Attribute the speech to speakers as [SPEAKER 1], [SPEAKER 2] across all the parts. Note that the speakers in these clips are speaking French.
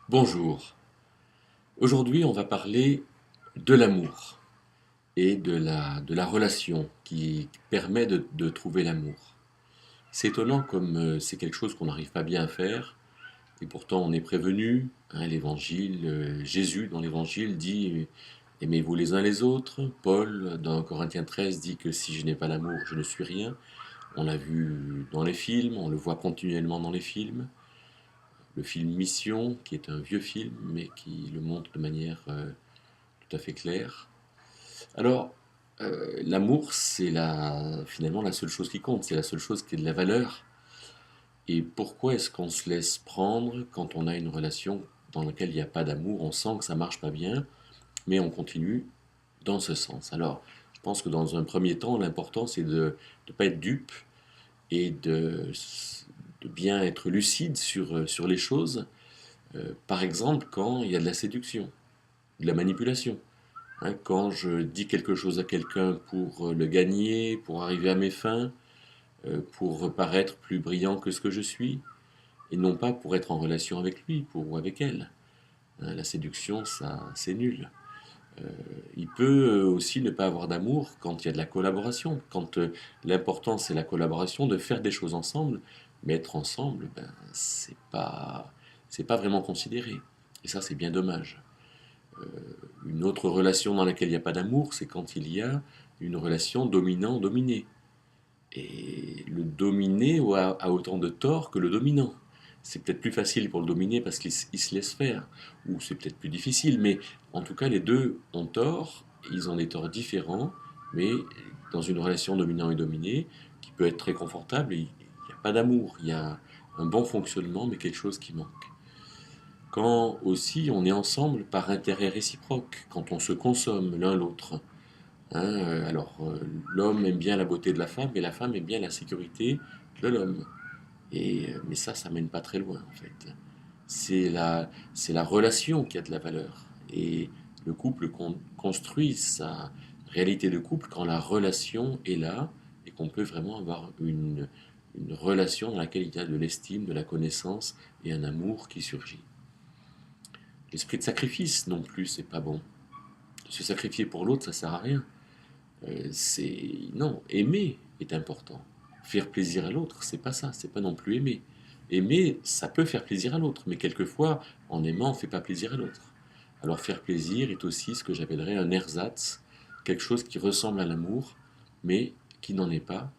[SPEAKER 1] Bonjour. Aujourd'hui, on va parler de l'amour et de la relation qui permet de trouver l'amour. C'est étonnant comme c'est quelque chose qu'on n'arrive pas bien à faire et pourtant on est prévenu. L'évangile, Jésus dans l'évangile dit aimez-vous les uns les autres. Paul dans Corinthiens 13 dit que si je n'ai pas l'amour, je ne suis rien. On l'a vu dans les films, on le voit continuellement dans les films. Le film Mission, qui est un vieux film, mais qui le montre de manière tout à fait claire. Alors, l'amour, c'est finalement la seule chose qui compte, c'est la seule chose qui a de la valeur. Et pourquoi est-ce qu'on se laisse prendre quand on a une relation dans laquelle il n'y a pas d'amour? On sent que ça marche pas bien, mais on continue dans ce sens. Alors, je pense que dans un premier temps, l'important, c'est de ne pas être dupe et de bien être lucide sur les choses. Par exemple, quand il y a de la séduction, de la manipulation. Quand je dis quelque chose à quelqu'un pour le gagner, pour arriver à mes fins, pour paraître plus brillant que ce que je suis, et non pas pour être en relation avec lui ou avec elle. La séduction, ça, c'est nul. Il peut aussi ne pas avoir d'amour quand il y a de la collaboration, quand l'important c'est la collaboration, de faire des choses ensemble, mais être ensemble, ben, c'est pas vraiment considéré. Et ça, c'est bien dommage. Une autre relation dans laquelle il n'y a pas d'amour, c'est quand il y a une relation dominant-dominé. Et le dominé a autant de tort que le dominant. C'est peut-être plus facile pour le dominer parce qu'il se laisse faire, ou c'est peut-être plus difficile, mais en tout cas les deux ont tort, ils ont des torts différents, mais dans une relation dominant et dominé, qui peut être très confortable, il n'y a pas d'amour, il y a un bon fonctionnement, mais quelque chose qui manque. Quand aussi on est ensemble par intérêt réciproque, quand on se consomme l'un l'autre. L'homme aime bien la beauté de la femme, et la femme aime bien la sécurité de l'homme. Mais ça mène pas très loin en fait. C'est la relation qui a de la valeur. Et le couple construit sa réalité de couple quand la relation est là et qu'on peut vraiment avoir une relation dans laquelle il y a de l'estime, de la connaissance et un amour qui surgit. L'esprit de sacrifice non plus, c'est pas bon. Se sacrifier pour l'autre, ça sert à rien. Non, aimer est important. Faire plaisir à l'autre, c'est pas ça, c'est pas non plus aimer. Aimer, ça peut faire plaisir à l'autre, mais quelquefois, en aimant, on fait pas plaisir à l'autre. Alors faire plaisir est aussi ce que j'appellerais un ersatz, quelque chose qui ressemble à l'amour, mais qui n'en est pas.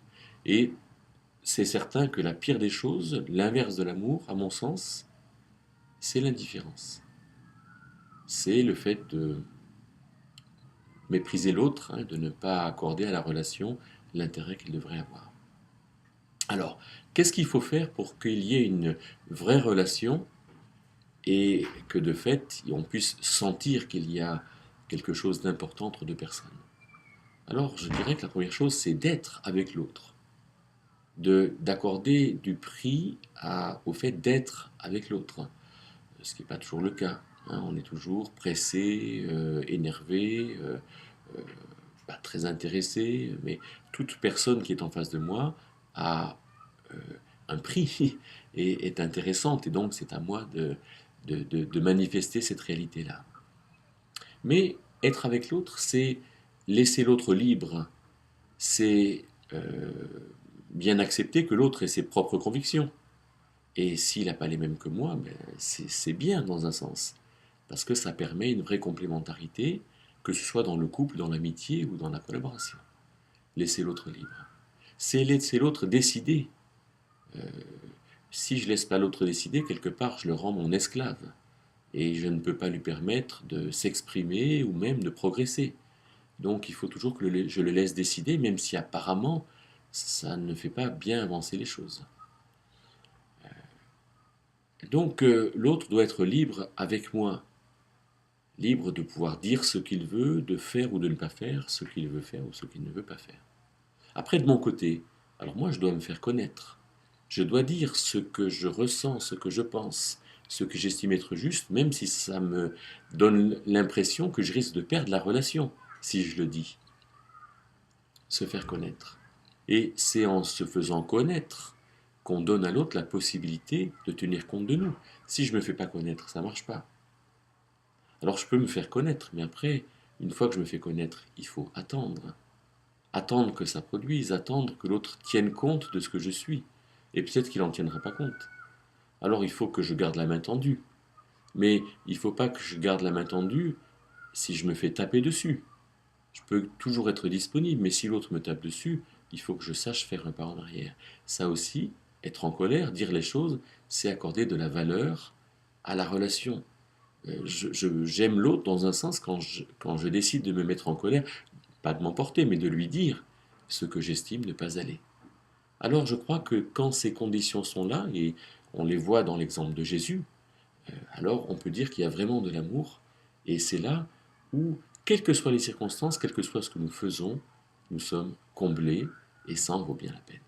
[SPEAKER 1] Et c'est certain que la pire des choses, l'inverse de l'amour, à mon sens, c'est l'indifférence. C'est le fait de mépriser l'autre, de ne pas accorder à la relation l'intérêt qu'il devrait avoir. Alors, qu'est-ce qu'il faut faire pour qu'il y ait une vraie relation et que de fait, on puisse sentir qu'il y a quelque chose d'important entre deux personnes? Alors, je dirais que la première chose, c'est d'être avec l'autre, d'accorder du prix au fait d'être avec l'autre, ce qui n'est pas toujours le cas. On est toujours pressé, énervé, euh, pas très intéressé, mais toute personne qui est en face de moi a euh, un prix et est intéressante, et donc c'est à moi de manifester cette réalité-là. Mais être avec l'autre, c'est laisser l'autre libre, c'est euh, bien accepter que l'autre ait ses propres convictions. Et s'il n'a pas les mêmes que moi, ben, c'est bien dans un sens, parce que ça permet une vraie complémentarité, que ce soit dans le couple, dans l'amitié ou dans la collaboration. Laisser l'autre libre. C'est laisser l'autre décider. Euh, Si je laisse pas l'autre décider, quelque part, je le rends mon esclave. Et je ne peux pas lui permettre de s'exprimer ou même de progresser. Donc il faut toujours que je le laisse décider, même si apparemment, ça ne fait pas bien avancer les choses. Donc l'autre doit être libre avec moi, libre de pouvoir dire ce qu'il veut, de faire ou de ne pas faire ce qu'il veut faire ou ce qu'il ne veut pas faire. Après, de mon côté, alors moi, je dois me faire connaître. Je dois dire ce que je ressens, ce que je pense, ce que j'estime être juste, même si ça me donne l'impression que je risque de perdre la relation si je le dis. Se faire connaître. Et c'est en se faisant connaître qu'on donne à l'autre la possibilité de tenir compte de nous. Si je ne me fais pas connaître, ça ne marche pas. Alors je peux me faire connaître, mais après, une fois que je me fais connaître, il faut attendre. Attendre que ça produise, attendre que l'autre tienne compte de ce que je suis. Et peut-être qu'il n'en tiendra pas compte. Alors il faut que je garde la main tendue. Mais il ne faut pas que je garde la main tendue si je me fais taper dessus. Je peux toujours être disponible, mais si l'autre me tape dessus, il faut que je sache faire un pas en arrière. Ça aussi, être en colère, dire les choses, c'est accorder de la valeur à la relation. J'aime l'autre dans un sens quand je décide de me mettre en colère, pas de m'emporter, mais de lui dire ce que j'estime ne pas aller. Alors je crois que quand ces conditions sont là, et on les voit dans l'exemple de Jésus, alors on peut dire qu'il y a vraiment de l'amour, et c'est là où, quelles que soient les circonstances, quel que soit ce que nous faisons, nous sommes comblés, et ça en vaut bien la peine.